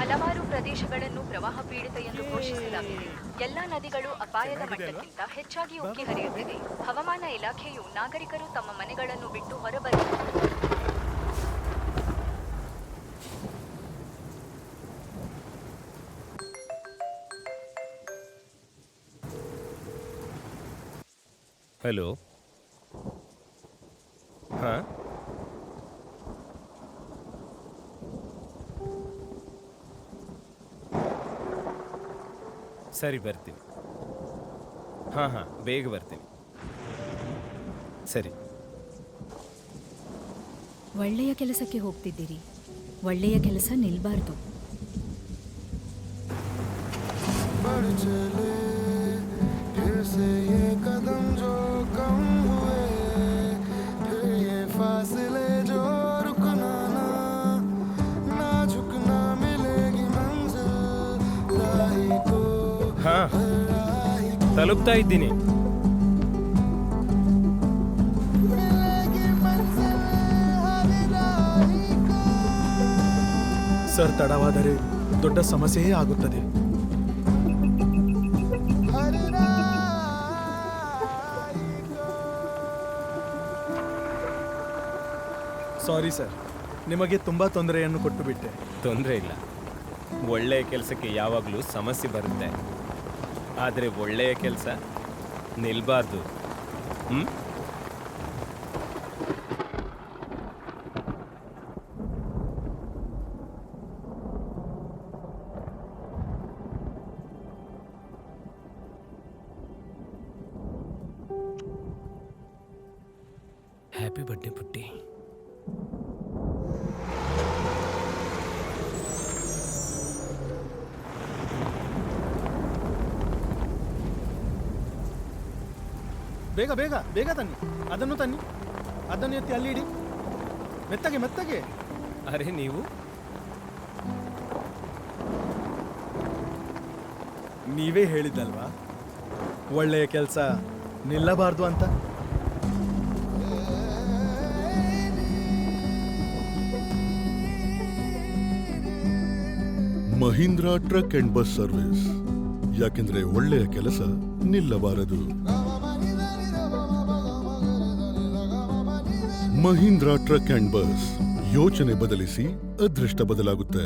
ಹಲವಾರು ಪ್ರದೇಶಗಳನ್ನು ಪ್ರವಾಹ ಪೀಡಿತ ಎಂದು ಘೋಷಿಸಲಾಗಿದೆ. ಎಲ್ಲಾ ನದಿಗಳು ಅಪಾಯದ ಮಟ್ಟಕ್ಕಿಂತ ಹೆಚ್ಚಾಗಿ ಉಕ್ಕಿ ಹರಿಯುತ್ತಿವೆ. ಹವಾಮಾನ ಇಲಾಖೆಯು ನಾಗರಿಕರು ತಮ್ಮ ಮನೆಗಳನ್ನು ಬಿಟ್ಟು ಹೊರಬರಬಹುದು. ಹಲೋ. ಹಾಂ, ಸರಿ ಬರ್ತೀನಿ. ಹಾಂ, ಬೇಗ ಬರ್ತೀನಿ. ಸರಿ. ಒಳ್ಳೆಯ ಕೆಲಸಕ್ಕೆ ಹೋಗ್ತಿದ್ದೀರಿ. ಒಳ್ಳೆಯ ಕೆಲಸ ನಿಲ್ಬಾರ್ದು. ಹಾಂ, ತಲುಪ್ತಾ ಇದ್ದೀನಿ. ಸರ್, ತಡವಾದರೆ ದೊಡ್ಡ ಸಮಸ್ಯೆಯೇ ಆಗುತ್ತದೆ. ಸಾರಿ ಸರ್, ನಿಮಗೆ ತುಂಬಾ ತೊಂದರೆಯನ್ನು ಕೊಟ್ಟು ಬಿಟ್ಟೆ. ತೊಂದರೆ ಇಲ್ಲ. ಒಳ್ಳೆಯ ಕೆಲಸಕ್ಕೆ ಯಾವಾಗಲೂ ಸಮಸ್ಯೆ ಬರುತ್ತೆ, ಆದರೆ ಒಳ್ಳೆಯ ಕೆಲಸ ನಿಲ್ಬಾರ್ದು. ಹ್ಯಾಪಿ ಬರ್ಡೇ ಪುಟ್ಟಿ. ಬೇಗ ಬೇಗ ಬೇಗ ತನ್ನಿ, ಅದನ್ನು ತನ್ನಿ, ಅದನ್ನು ಎತ್ತಿ ಅಲ್ಲಿ ಇಡಿ. ಮೆತ್ತಗೆ ಮೆತ್ತಗೆ. ಅರೆ, ನೀವು ನೀವೇ ಹೇಳಿದ್ದಲ್ವಾ ಒಳ್ಳೆಯ ಕೆಲಸ ನಿಲ್ಲಬಾರ್ದು ಅಂತ. Mahindra truck and bus service, ಯಾಕೆಂದ್ರೆ ಒಳ್ಳೆಯ ಕೆಲಸ ನಿಲ್ಲಬಾರದು. ಮಹೀಂದ್ರಾ ಟ್ರಕ್ ಅಂಡ್ ಬಸ್, ಯೋಚನೆ ಬದಲಿಸಿ ಅದೃಷ್ಟ ಬದಲಾಗುತ್ತೆ.